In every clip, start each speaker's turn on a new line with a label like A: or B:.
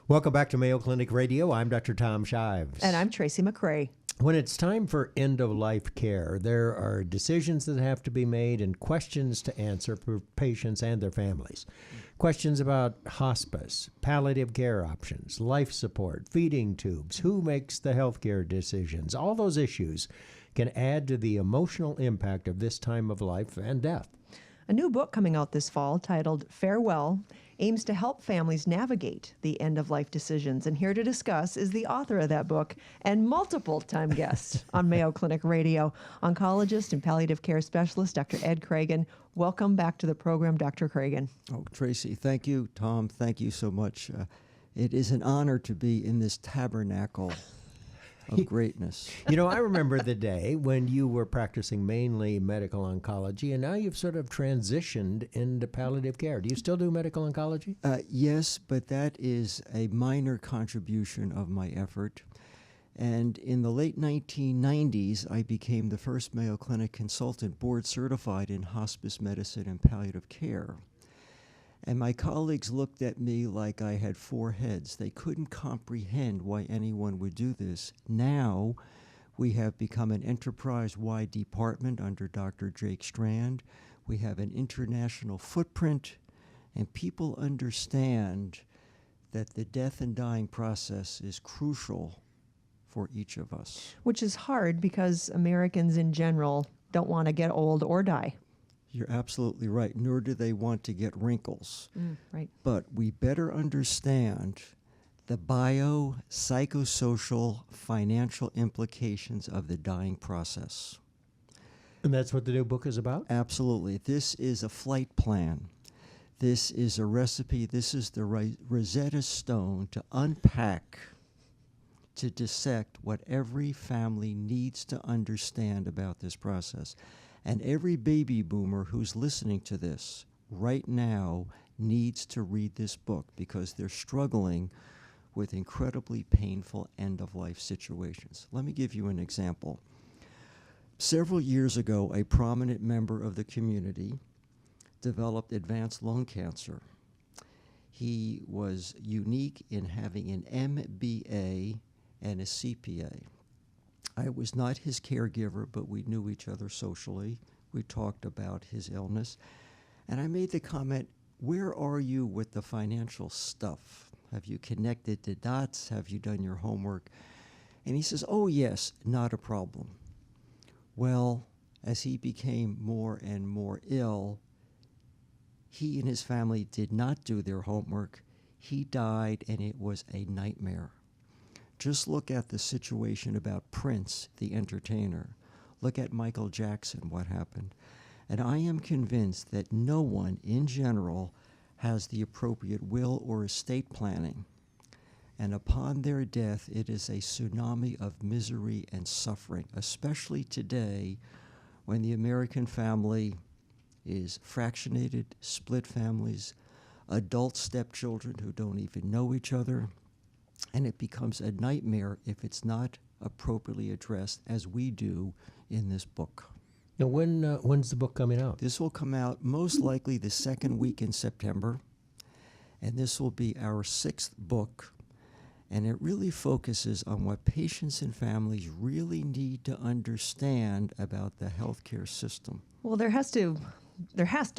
A: Welcome back to Mayo Clinic Radio. I'm Dr. Tom Shives.
B: And I'm Tracy McCrae.
A: When it's time for end-of-life care, there are decisions that have to be made and questions to answer for patients and their families. Questions about hospice, palliative care options, life support, feeding tubes, who makes the healthcare decisions. All those issues can add to the emotional impact of this time of life and death.
B: A new book coming out this fall titled Farewell aims to help families navigate the end-of-life decisions. And here to discuss is the author of that book and multiple-time guest on Mayo Clinic Radio, oncologist and palliative care specialist, Dr. Ed Creagan. Welcome back to the program, Dr. Creagan.
C: Oh, Tracy, thank you. Tom, thank you so much. It is an honor to be in this tabernacle of greatness.
A: You know, I remember the day when you were practicing mainly medical oncology, and now you've sort of transitioned into palliative care. Do you still do medical oncology?
C: Yes, but that is a minor contribution of my effort. And in the late 1990s, I became the first Mayo Clinic consultant board certified in hospice medicine and palliative care. And my colleagues looked at me like I had four heads. They couldn't comprehend why anyone would do this. Now, we have become an enterprise-wide department under Dr. Jake Strand. We have an international footprint, and people understand that the death and dying process is crucial for each of us.
B: Which is hard because Americans in general don't want to get old or die.
C: You're absolutely right, nor do they want to get wrinkles.
B: Right.
C: But we better understand the psychosocial, financial implications of the dying process.
A: And that's what the new book is about?
C: Absolutely. This is a flight plan. This is a recipe. This is the Rosetta Stone to unpack, to dissect what every family needs to understand about this process. And every baby boomer who's listening to this right now needs to read this book because they're struggling with incredibly painful end-of-life situations. Let me give you an example. Several years ago, a prominent member of the community developed advanced lung cancer. He was unique in having an MBA and a CPA. I was not his caregiver, but we knew each other socially. We talked about his illness. And I made the comment, where are you with the financial stuff? Have you connected the dots? Have you done your homework? And he says, oh, yes, not a problem. Well, as he became more and more ill, he and his family did not do their homework. He died, and it was a nightmare. Just look at the situation about Prince, the entertainer. Look at Michael Jackson, what happened. And I am convinced that no one in general has the appropriate will or estate planning. And upon their death, it is a tsunami of misery and suffering, especially today when the American family is fractionated, split families, adult stepchildren who don't even know each other. And it becomes a nightmare if it's not appropriately addressed, as we do in this book.
A: Now, when's the book coming out?
C: This will come out most likely the second week in September, and this will be our sixth book, and it really focuses on what patients and families really need to understand about the healthcare system.
B: Well, there has to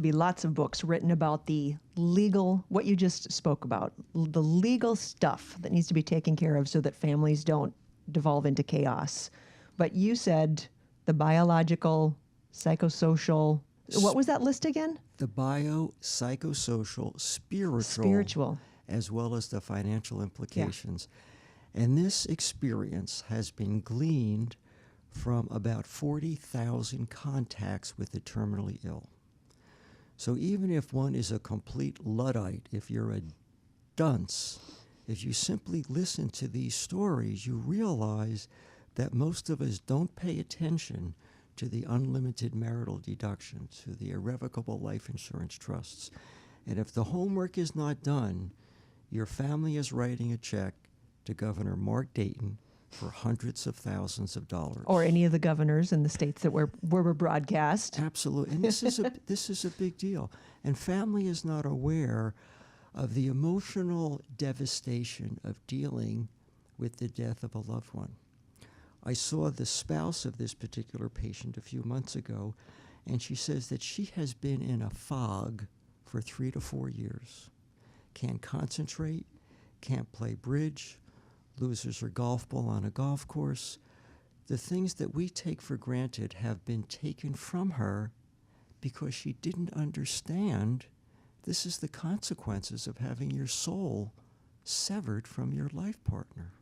B: be lots of books written about the legal, what you just spoke about, the legal stuff that needs to be taken care of so that families don't devolve into chaos. But you said the biological, psychosocial, what was that list again?
C: The psychosocial, spiritual, as well as the financial implications. Yeah. And this experience has been gleaned from about 40,000 contacts with the terminally ill. So even if one is a complete Luddite, if you're a dunce, if you simply listen to these stories, you realize that most of us don't pay attention to the unlimited marital deduction, to the irrevocable life insurance trusts. And if the homework is not done, your family is writing a check to Governor Mark Dayton for hundreds of thousands of dollars.
B: Or any of the governors in the states that were broadcast.
C: Absolutely. And this is a big deal. And family is not aware of the emotional devastation of dealing with the death of a loved one. I saw the spouse of this particular patient a few months ago, and she says that she has been in a fog for 3 to 4 years. Can't concentrate, can't play bridge, loses her golf ball on a golf course. The things that we take for granted have been taken from her because she didn't understand this is the consequences of having your soul severed from your life partner.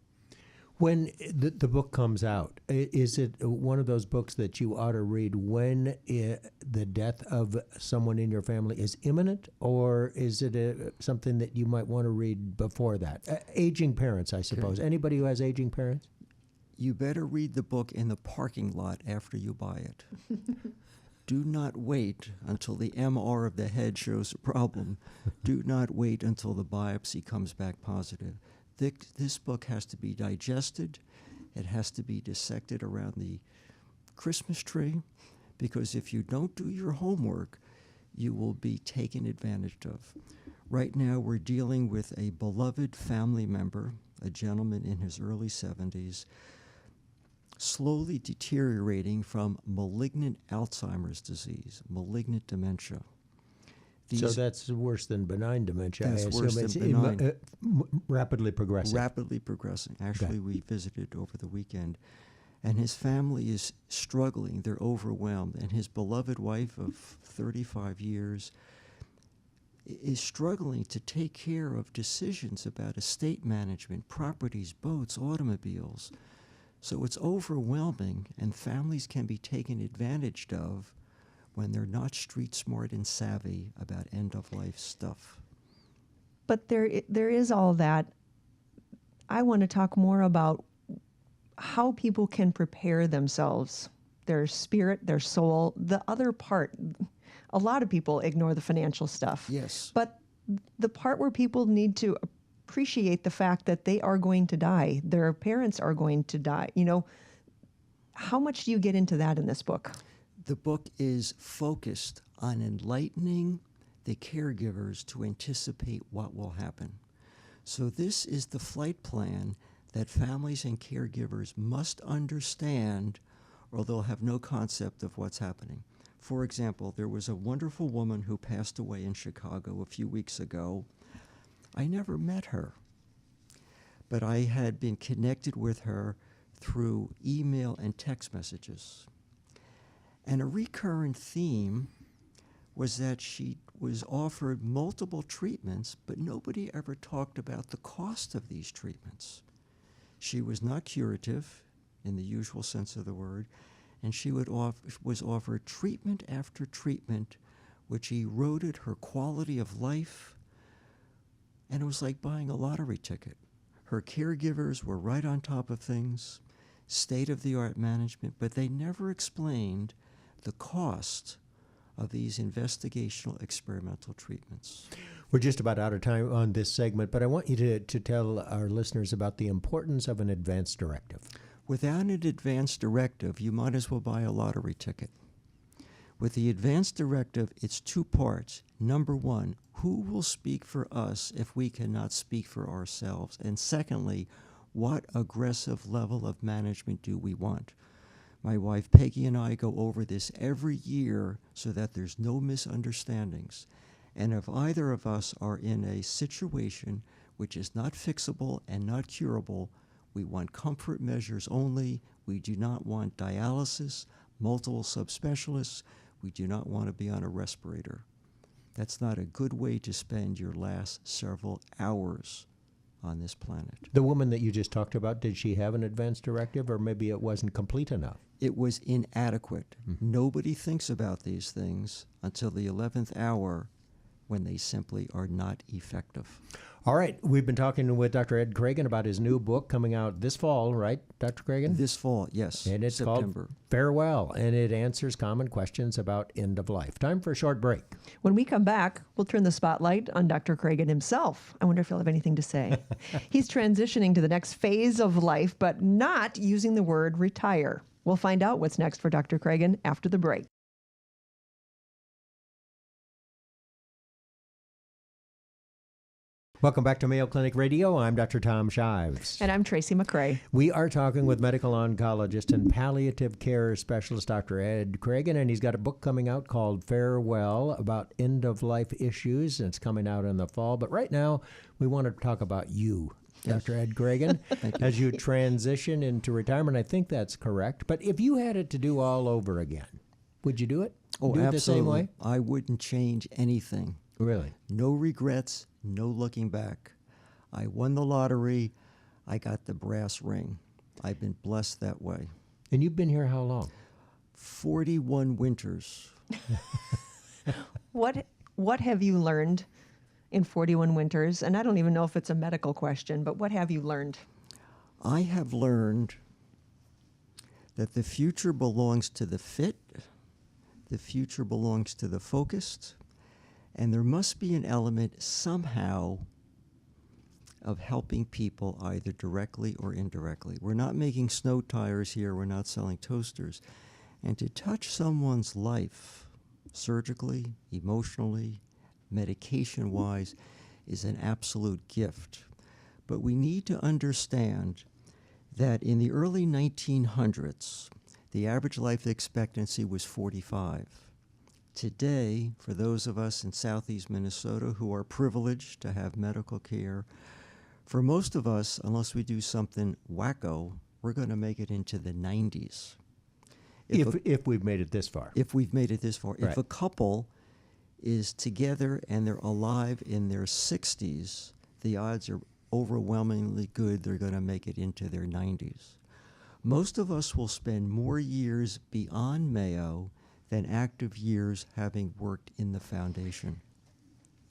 A: When the book comes out, is it one of those books that you ought to read when the death of someone in your family is imminent, or is it something that you might want to read before that? Aging parents, I suppose.
C: Okay.
A: Anybody who has aging parents?
C: You better read the book in the parking lot after you buy it. Do not wait until the MR of the head shows a problem. Do not wait until the biopsy comes back positive. This book has to be digested. It has to be dissected around the Christmas tree, because if you don't do your homework, you will be taken advantage of. Right now, we're dealing with a beloved family member, a gentleman in his early 70s, slowly deteriorating from malignant Alzheimer's disease, malignant dementia.
A: So that's worse than benign dementia.
C: That's
A: I assume
C: worse than
A: it's
C: benign.
A: Rapidly progressing.
C: Rapidly progressing. Actually, we visited over the weekend, and his family is struggling. They're overwhelmed, and his beloved wife of 35 years is struggling to take care of decisions about estate management, properties, boats, automobiles. So it's overwhelming, and families can be taken advantage of when they're not street smart and savvy about end-of-life stuff.
B: But there is all that. I want to talk more about how people can prepare themselves, their spirit, their soul, the other part. A lot of people ignore the financial stuff.
C: Yes.
B: But the part where people need to appreciate the fact that they are going to die, their parents are going to die. You know, how much do you get into that in this book?
C: The book is focused on enlightening the caregivers to anticipate what will happen. So this is the flight plan that families and caregivers must understand, or they'll have no concept of what's happening. For example, there was a wonderful woman who passed away in Chicago a few weeks ago. I never met her, but I had been connected with her through email and text messages. And a recurrent theme was that she was offered multiple treatments, but nobody ever talked about the cost of these treatments. She was not curative in the usual sense of the word, and she was offered treatment after treatment, which eroded her quality of life, and it was like buying a lottery ticket. Her caregivers were right on top of things, state-of-the-art management, but they never explained the cost of these investigational experimental treatments.
A: We're just about out of time on this segment, but I want you to tell our listeners about the importance of an advance directive.
C: Without an advance directive, you might as well buy a lottery ticket. With the advance directive, it's 2 parts. Number 1, who will speak for us if we cannot speak for ourselves? And secondly, what aggressive level of management do we want? My wife Peggy and I go over this every year so that there's no misunderstandings. And if either of us are in a situation which is not fixable and not curable, we want comfort measures only. We do not want dialysis, multiple subspecialists. We do not want to be on a respirator. That's not a good way to spend your last several hours on this planet.
A: The woman that you just talked about, did she have an advance directive, or maybe it wasn't complete enough?
C: It was inadequate. Nobody thinks about these things until the 11th hour, when they simply are not effective.
A: All right. We've been talking with Dr. Ed Creagan about his new book coming out this fall, right, Dr. Creagan?
C: This fall, yes.
A: And it's
C: September.
A: called Farewell, and it answers common questions about end of life. Time for a short break.
B: When we come back, we'll turn the spotlight on Dr. Creagan himself. I wonder if he'll have anything to say. He's transitioning to the next phase of life, but not using the word retire. We'll find out what's next for Dr. Creagan after the break.
A: Welcome back to Mayo Clinic Radio. I'm Dr. Tom Shives.
B: And I'm Tracy McCrae.
A: We are talking with medical oncologist and palliative care specialist Dr. Ed Creagan, and he's got a book coming out called Farewell about end-of-life issues, and it's coming out in the fall. But right now, we want to talk about you, Dr. Ed Creagan, as you transition into retirement. I think that's correct. But if you had it to do all over again, would you do it?
C: Oh,
A: do it
C: absolutely.
A: the same way?
C: I wouldn't change anything.
A: Really?
C: No regrets, no looking back. I won the lottery. I got the brass ring. I've been blessed that way.
A: And you've been here how long?
C: 41 winters.
B: What have you learned in 41 winters? And I don't even know if it's a medical question, but what have you learned?
C: I have learned that the future belongs to the fit, the future belongs to the focused, and there must be an element somehow of helping people either directly or indirectly. We're not making snow tires here. We're not selling toasters. And to touch someone's life surgically, emotionally, medication-wise is an absolute gift. But we need to understand that in the early 1900s, the average life expectancy was 45. Today, for those of us in southeast Minnesota who are privileged to have medical care, for most of us, unless we do something wacko, we're going to make it into the 90s.
A: If we've made it this far.
C: If we've made it this far.
A: Right.
C: If a couple is together and they're alive in their 60s, the odds are overwhelmingly good they're going to make it into their 90s. Most of us will spend more years beyond Mayo than active years having worked in the foundation.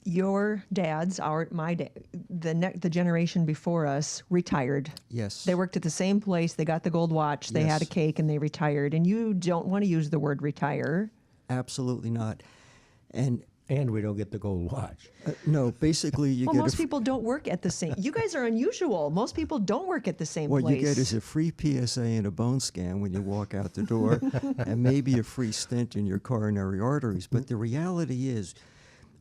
B: Your dads, the generation before us, retired.
C: Yes.
B: They worked at the same place. They got the gold watch. They had a cake, and they retired. And you don't want to use the word retire.
C: Absolutely not. And
A: we don't get the gold watch.
C: no, basically you
B: Well,
C: get
B: most people don't work at the same. You guys are unusual. Most people don't work at the same
C: what
B: place.
C: you get is a free PSA and a bone scan when you walk out the door, and maybe a free stent in your coronary arteries. But the reality is,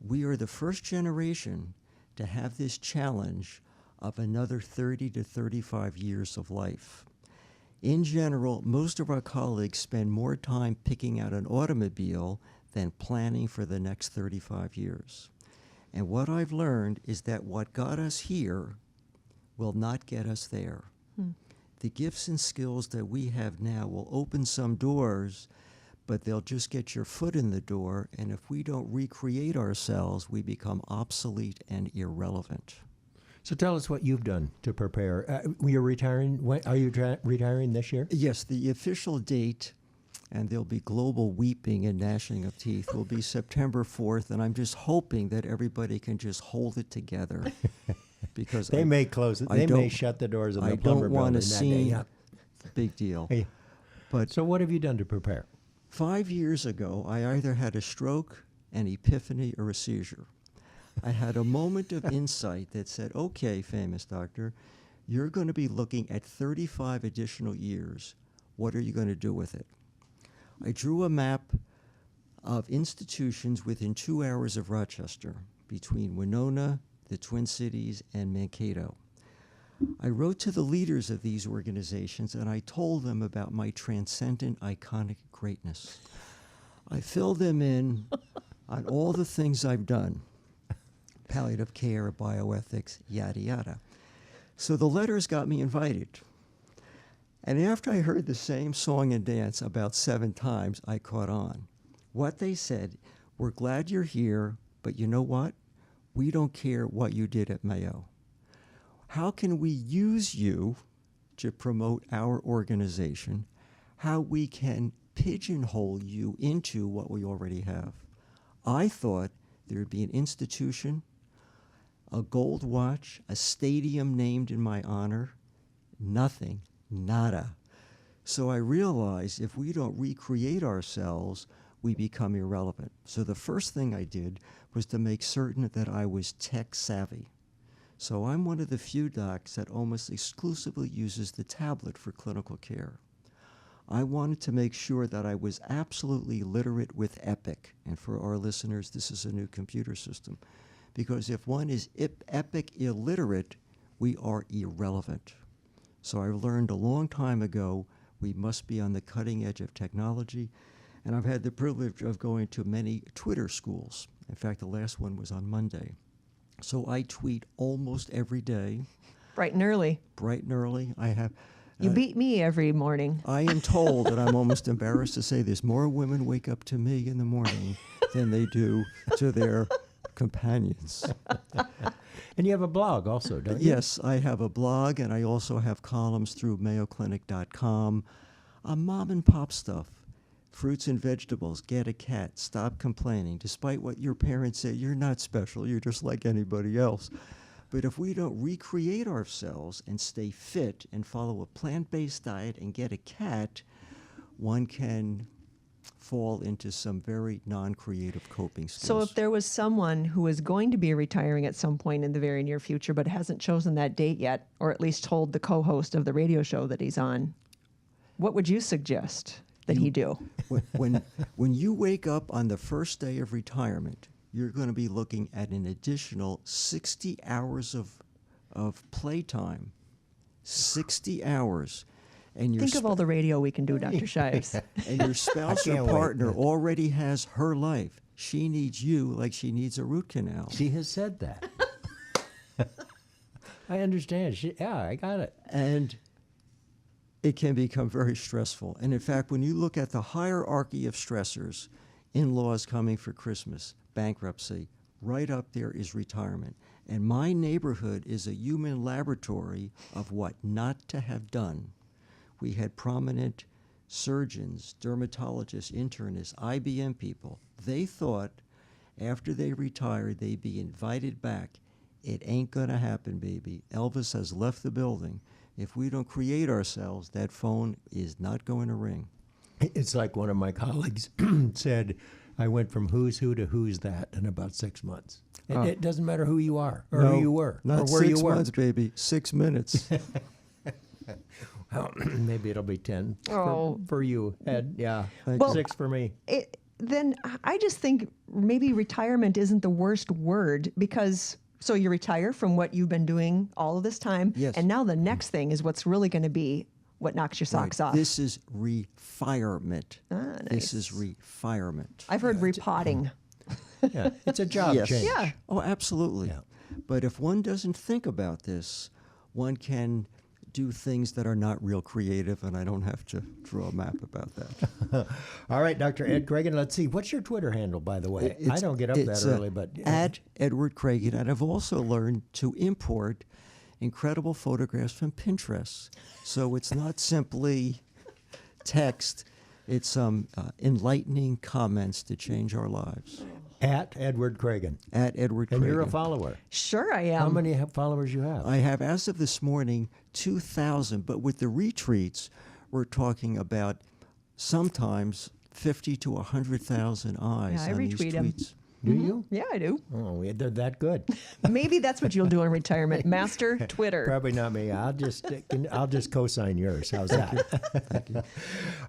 C: we are the first generation to have this challenge of another 30 to 35 years of life. In general, most of our colleagues spend more time picking out an automobile than planning for the next 35 years. And what I've learned is that what got us here will not get us there. The gifts and skills that we have now will open some doors, but they'll just get your foot in the door, and if we don't recreate ourselves, we become obsolete and irrelevant.
A: So tell us what you've done to prepare. You're retiring. When, are you retiring this year?
C: Yes, the official date, and there'll be global weeping and gnashing of teeth, will be September 4th, and I'm just hoping that everybody can just hold it together. Because
A: they may close it. They may shut the doors of the plumber building that day.
C: I don't want to see big deal.
A: Hey.
C: But
A: so what have you done to prepare?
C: 5 years ago, I either had a stroke, an epiphany, or a seizure. I had a moment of insight that said, okay, famous doctor, you're going to be looking at 35 additional years. What are you going to do with it? I drew a map of institutions within 2 hours of Rochester, between Winona, the Twin Cities, and Mankato. I wrote to the leaders of these organizations, and I told them about my transcendent, iconic greatness. I filled them in on all the things I've done, palliative care, bioethics, yada, yada. So the letters got me invited. And after I heard the same song and dance about 7 times, I caught on. What they said, we're glad you're here, but you know what? We don't care what you did at Mayo. How can we use you to promote our organization? How we can pigeonhole you into what we already have? I thought there would be an institution, a gold watch, a stadium named in my honor. Nothing. Nada. So I realized if we don't recreate ourselves, we become irrelevant. So the first thing I did was to make certain that I was tech savvy. So I'm one of the few docs that almost exclusively uses the tablet for clinical care. I wanted to make sure that I was absolutely literate with Epic. And for our listeners, this is a new computer system. because if one is epic illiterate, we are irrelevant. So I learned a long time ago we must be on the cutting edge of technology, and I've had the privilege of going to many Twitter schools. In fact, the last one was on Monday. So I tweet almost every day.
B: Bright and early.
C: Bright and early. I have.
B: You beat me every morning.
C: I am told, and I'm almost embarrassed to say this, more women wake up to me in the morning than they do to their companions.
A: And you have a blog also, don't you?
C: Yes, I have a blog, and I also have columns through mayoclinic.com. Mom and pop stuff. Fruits and vegetables, get a cat, stop complaining. Despite what your parents say, you're not special, you're just like anybody else. But if we don't recreate ourselves and stay fit and follow a plant-based diet and get a cat, one can fall into some very non-creative coping skills.
B: So if there was someone who is going to be retiring at some point in the very near future but hasn't chosen that date yet, or at least told the co-host of the radio show that he's on, what would you suggest that he do?
C: When you wake up on the first day of retirement, you're going to be looking at an additional 60 hours of playtime. 60 hours. And
B: Think of all the radio we can do, Dr. Shives.
C: And your spouse or partner already has her life. She needs you like she needs a root canal.
A: She has said that. I understand. I got it.
C: And it can become very stressful. And in fact, when you look at the hierarchy of stressors, in-laws coming for Christmas, bankruptcy, right up there is retirement. And my neighborhood is a human laboratory of what not to have done. We had prominent surgeons, dermatologists, internists, IBM people. They thought after they retired, they'd be invited back. It ain't going to happen, baby. Elvis has left the building. If we don't create ourselves, that phone is not going to ring.
A: It's like one of my colleagues said, I went from who's who to who's that in about 6 months. It doesn't matter who you are or who you were
C: not
A: or where you
C: 6
A: were.
C: months, baby. 6 minutes.
A: Well, maybe it'll be 10
B: Oh.
A: for you, Ed. Yeah,
B: Well,
A: 6 for me.
B: Then I just think maybe retirement isn't the worst word because, so you retire from what you've been doing all of this time.
C: Yes.
B: And now the next thing is what's really going to be what knocks your socks off.
C: This is refirement.
B: Nice.
C: This is refirement.
B: I've heard repotting.
A: Yeah, it's a job
C: Yes.
A: change.
B: Yeah.
C: Oh, absolutely.
A: Yeah.
C: But if one doesn't think about this, one can do things that are not real creative, and I don't have to draw a map about that.
A: All right, Dr. Ed Creagan, let's see. What's your Twitter handle, by the way? I don't get up that early, but...
C: At Edward Creagan, and I've also learned to import incredible photographs from Pinterest. So it's not simply text, it's enlightening comments to change our lives.
A: At Edward Creagan.
C: At Edward Creagan.
A: And you're a follower.
B: Sure I am.
A: How many followers you have?
C: I have, as of this morning, 2,000, but with the retweets, we're talking about sometimes 50 to 100,000 eyes
B: Yeah, I
C: on these
B: retweet 'em.
C: tweets.
A: Do you?
B: Yeah, I do.
A: Oh, they're that good.
B: Maybe that's what you'll do in retirement. Master Twitter.
A: Probably not me. I'll just co-sign yours. How's that? Thank you.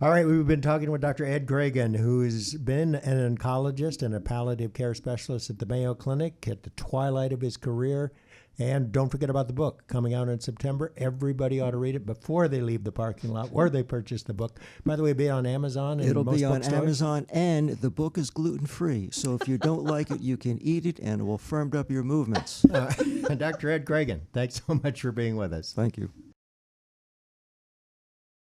A: All right, we've been talking with Dr. Ed Creagan, who's been an oncologist and a palliative care specialist at the Mayo Clinic at the twilight of his career. And don't forget about the book coming out in September. Everybody ought to read it before they leave the parking lot or they purchase the book. By the way, it'll be on Amazon. And
C: It'll
A: most
C: be on
A: bookstores.
C: Amazon, and the book is gluten-free. So if you don't like it, you can eat it, and it will firm up your movements.
A: Dr. Ed Creagan, thanks so much for being with us.
C: Thank you.